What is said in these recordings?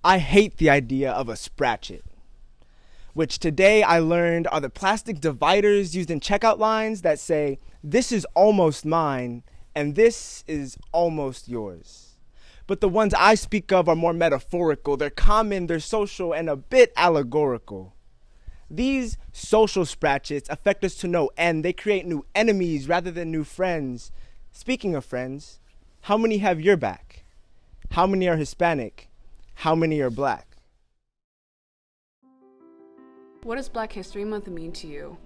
I hate the idea of a spratchet, which today I learned are the plastic dividers used in checkout lines that say, "This is almost mine," and "This is almost yours." But the ones I speak of are more metaphorical, they're common, they're social, and a bit allegorical. These social spratchets affect us to no end. They create new enemies rather than new friends. Speaking of friends, how many have your back? How many are Hispanic? How many are Black? What does Black History Month mean to you?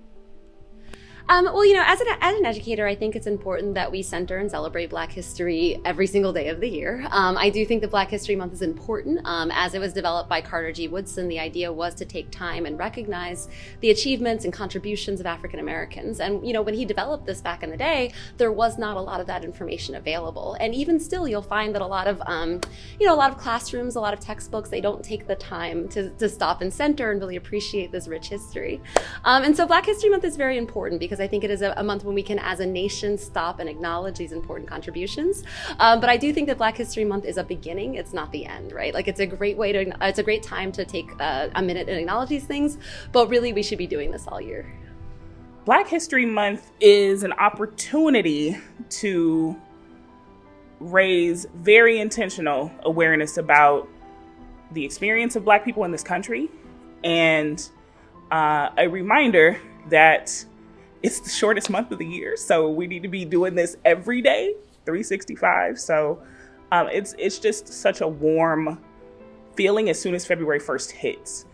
Well, you know, as an educator, I think it's important that we center and celebrate Black history every single day of the year. I do think that Black History Month is important. As it was developed by Carter G. Woodson, the idea was to take time and recognize the achievements and contributions of African Americans. And, you know, when he developed this back in the day, there was not a lot of that information available. And even still, you'll find that a lot of classrooms, a lot of textbooks, they don't take the time to stop and center and really appreciate this rich history. And so Black History Month is very important because I think it is a month when we can, as a nation, stop and acknowledge these important contributions. But I do think that Black History Month is a beginning; it's not the end, right? Like it's a great time to take a minute and acknowledge these things. But really, we should be doing this all year. Black History Month is an opportunity to raise very intentional awareness about the experience of Black people in this country, and a reminder that it's the shortest month of the year, so we need to be doing this every day, 365. So it's just such a warm feeling as soon as February 1st hits.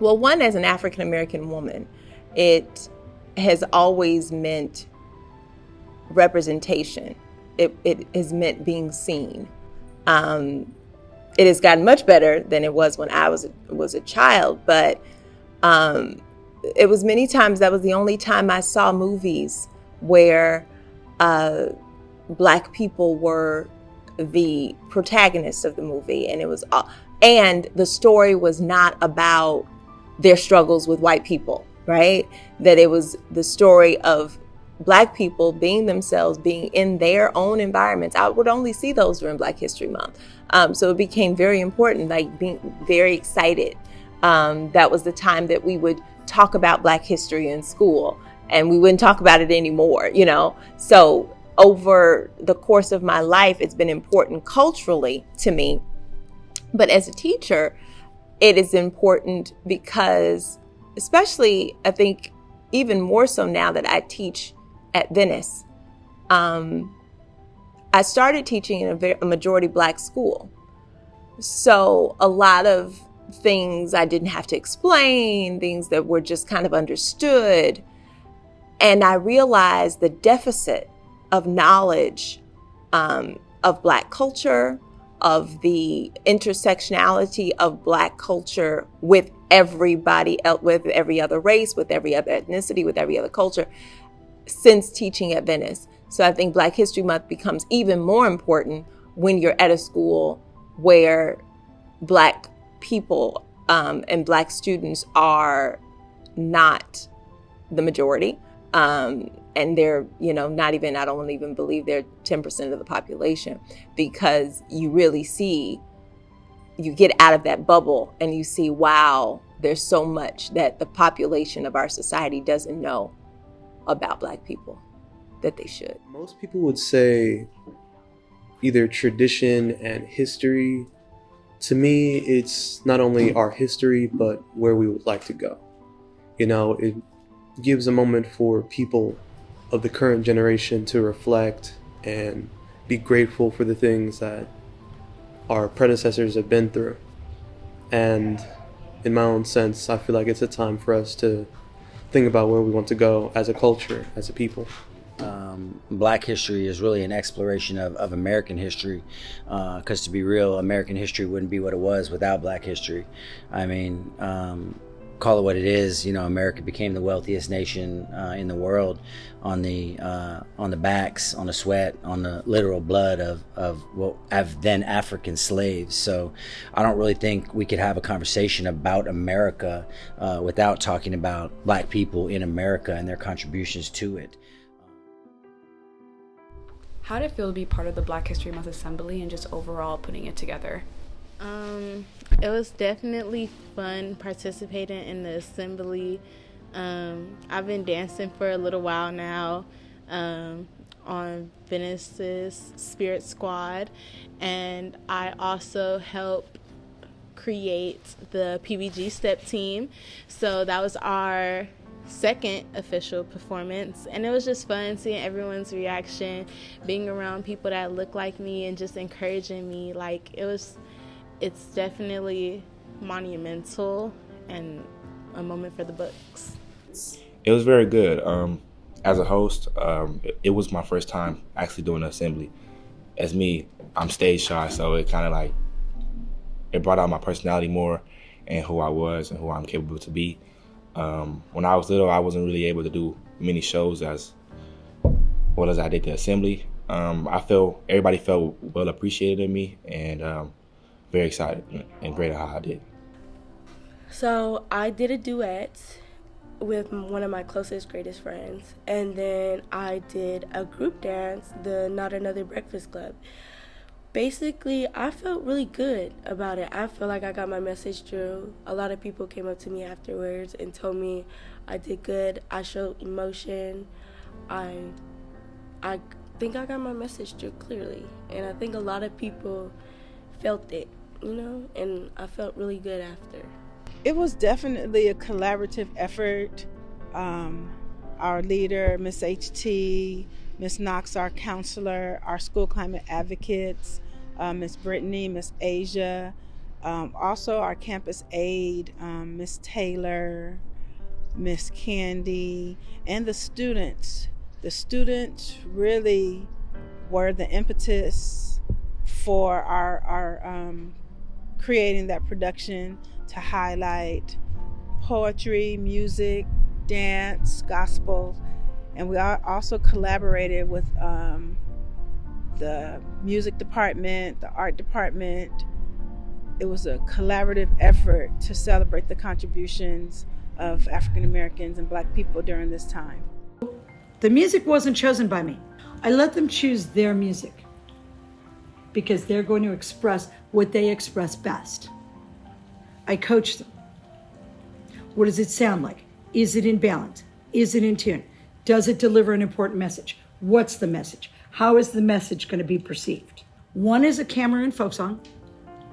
Well, one, as an African American woman, it has always meant representation. It has meant being seen. It has gotten much better than it was when I was a child, but it was many times that was the only time I saw movies where Black people were the protagonists of the movie, and the story was not about their struggles with white people, right? That it was the story of Black people being themselves, being in their own environments. I would only see those during Black History Month, so it became very important, like being very excited. That was the time that we would talk about Black history in school, and we wouldn't talk about it anymore, you know? So over the course of my life, it's been important culturally to me. But as a teacher, it is important because, especially, I think, even more so now that I teach at Venice, I started teaching in a majority Black school. So a lot of things I didn't have to explain, things that were just kind of understood. And I realized the deficit of knowledge of Black culture, of the intersectionality of Black culture with everybody else, with every other race, with every other ethnicity, with every other culture, since teaching at Venice. So I think Black History Month becomes even more important when you're at a school where Black people and Black students are not the majority. And they're, not even, I don't even believe they're 10% of the population, because you really see, you get out of that bubble and you see, wow, there's so much that the population of our society doesn't know about Black people that they should. Most people would say either tradition and history. To me, it's not only our history, but where we would like to go. It gives a moment for people of the current generation to reflect and be grateful for the things that our predecessors have been through. And in my own sense, I feel like it's a time for us to think about where we want to go as a culture, as a people. Black history is really an exploration of American history, because to be real, American history wouldn't be what it was without Black history. I mean, call it what it is. America became the wealthiest nation in the world on the backs, on the sweat, on the literal blood of what have then African slaves. So I don't really think we could have a conversation about America without talking about Black people in America and their contributions to it. How did it feel to be part of the Black History Month Assembly and just overall putting it together? It was definitely fun participating in the assembly. I've been dancing for a little while now on Venice's Spirit Squad, and I also help create the PBG step team. So that was our second official performance, and it was just fun seeing everyone's reaction, being around people that look like me and just encouraging me. Like, it's definitely monumental and a moment for the books. It was very good. As a host, it was my first time actually doing an assembly. As me, I'm stage shy, so it kind of like, it brought out my personality more and who I was and who I'm capable to be. When I was little, I wasn't really able to do many shows as well as I did the assembly. I felt everybody felt well appreciated in me, and very excited and great at how I did. So I did a duet with one of my closest, greatest friends, and then I did a group dance, the Not Another Breakfast Club. Basically, I felt really good about it. I feel like I got my message through. A lot of people came up to me afterwards and told me I did good. I showed emotion. I think I got my message through clearly, and I think a lot of people felt it, and I felt really good after. It was definitely a collaborative effort. Our leader, Miss HT, Miss Knox, our counselor, our school climate advocates, Miss Brittany, Miss Asia, also our campus aide, Miss Taylor, Miss Candy, and the students. The students really were the impetus for our creating that production to highlight poetry, music, dance, gospel. And we also collaborated with the music department, the art department. It was a collaborative effort to celebrate the contributions of African Americans and Black people during this time. The music wasn't chosen by me. I let them choose their music because they're going to express what they express best. I coach them. What does it sound like? Is it in balance? Is it in tune? Does it deliver an important message? What's the message? How is the message going to be perceived? One is a Cameroon folk song.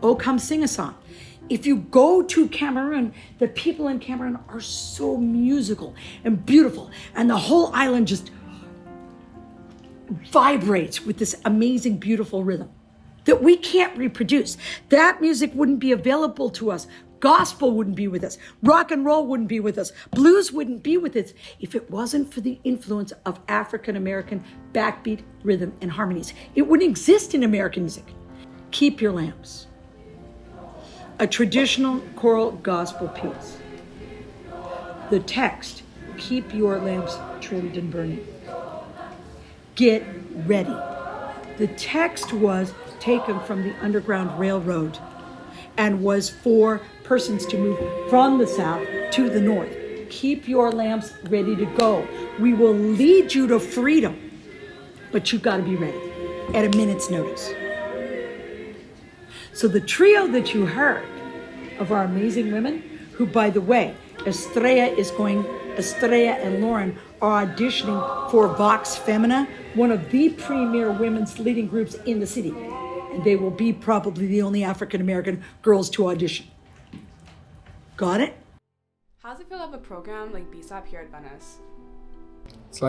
Oh, come sing a song. If you go to Cameroon, the people in Cameroon are so musical and beautiful, and the whole island just vibrates with this amazing, beautiful rhythm that we can't reproduce. That music wouldn't be available to us. Gospel wouldn't be with us. Rock and roll wouldn't be with us. Blues wouldn't be with us if it wasn't for the influence of African-American backbeat, rhythm, and harmonies. It wouldn't exist in American music. Keep Your Lamps. A traditional choral gospel piece. The text, keep your lamps trimmed and burning. Get ready. The text was taken from the Underground Railroad and was for persons to move from the south to the north. Keep your lamps ready to go. We will lead you to freedom, but you've got to be ready at a minute's notice. So the trio that you heard of our amazing women, who, by the way, Estrella and Lauren are auditioning for Vox Femina, one of the premier women's leading groups in the city. And they will be probably the only African-American girls to audition. Got it? How does it feel to have a program like BSAP here at Venice? It's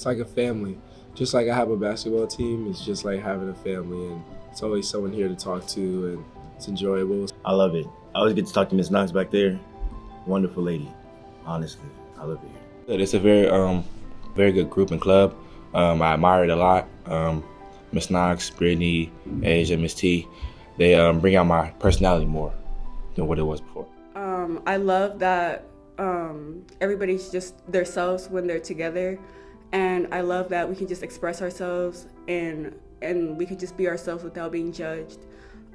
like a family. Just like I have a basketball team, it's just like having a family, and it's always someone here to talk to, and it's enjoyable. I love it. I always get to talk to Miss Knox back there. Wonderful lady. Honestly, I love it here. It's a very good group and club. I admire it a lot. Miss Knox, Brittany, Asia, Miss T, they bring out my personality more than what it was before. I love that everybody's just themselves when they're together, and I love that we can just express ourselves and we can just be ourselves without being judged.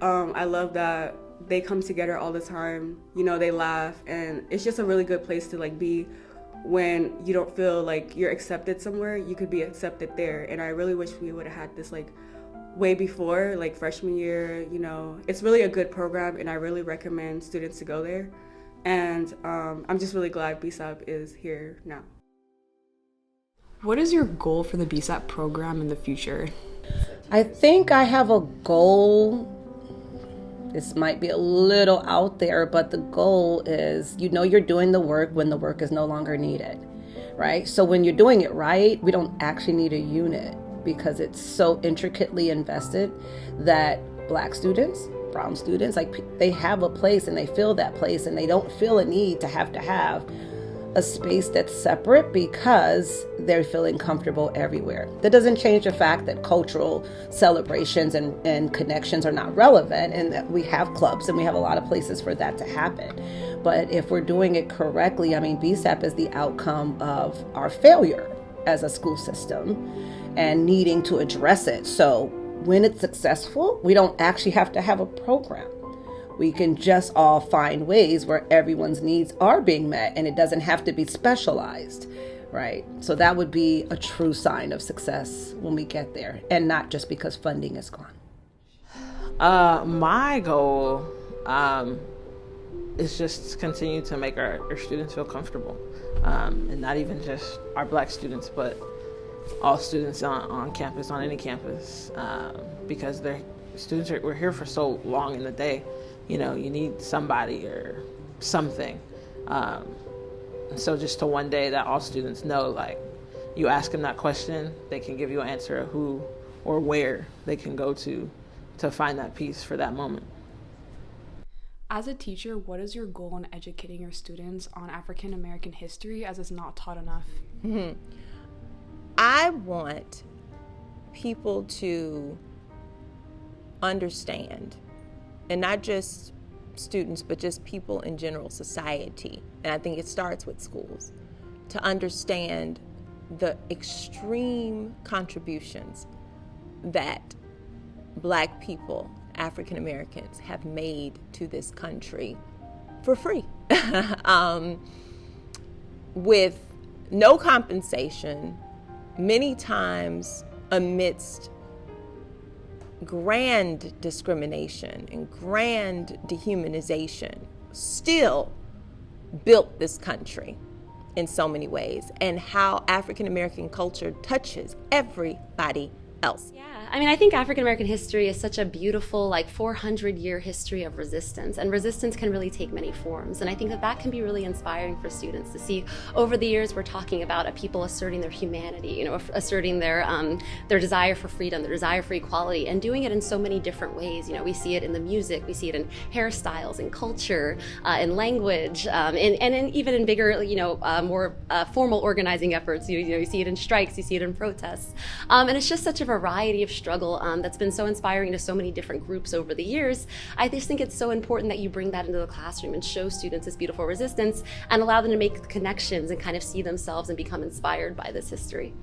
I love that they come together all the time. They laugh, and it's just a really good place to be when you don't feel like you're accepted somewhere. You could be accepted there, and I really wish we would have had this way before, like freshman year. You know, it's really a good program, and I really recommend students to go there. And I'm just really glad BSAP is here now. What is your goal for the BSAP program in the future? I think I have a goal. This might be a little out there, but the goal is, you know, you're doing the work when the work is no longer needed, right? So when you're doing it right, we don't actually need a unit because it's so intricately invested that Black students, brown students, like they have a place and they feel that place and they don't feel a need to have a space that's separate because they're feeling comfortable everywhere. That doesn't change the fact that cultural celebrations and connections are not relevant and that we have clubs and we have a lot of places for that to happen. But if we're doing it correctly, I mean, BSAP is the outcome of our failure as a school system and needing to address it. So when it's successful, we don't actually have to have a program. We can just all find ways where everyone's needs are being met and it doesn't have to be specialized, right? So that would be a true sign of success when we get there, and not just because funding is gone. My goal is just to continue to make our students feel comfortable, and not even just our Black students, but all students on campus, on any campus, because we're here for so long in the day. You know, you need somebody or something. So just to one day that all students know, like, you ask them that question, they can give you an answer of who or where they can go to find that peace for that moment. As a teacher, what is your goal in educating your students on African American history as it's not taught enough? Mm-hmm. I want people to understand, and not just students, but just people in general, society, and I think it starts with schools, to understand the extreme contributions that Black people, African Americans, have made to this country for free, with no compensation, many times amidst grand discrimination and grand dehumanization, still built this country in so many ways, and how African American culture touches everybody else. Yeah, I mean, I think African American history is such a beautiful, like, 400-year history of resistance, and resistance can really take many forms. And I think that can be really inspiring for students to see. Over the years, we're talking about a people asserting their humanity, you know, asserting their desire for freedom, their desire for equality, and doing it in so many different ways. You know, we see it in the music, we see it in hairstyles, in culture, in language, and even in bigger, you know, more formal organizing efforts. You see it in strikes, you see it in protests, and it's just such a variety of struggle that's been so inspiring to so many different groups over the years. I just think it's so important that you bring that into the classroom and show students this beautiful resistance and allow them to make connections and kind of see themselves and become inspired by this history.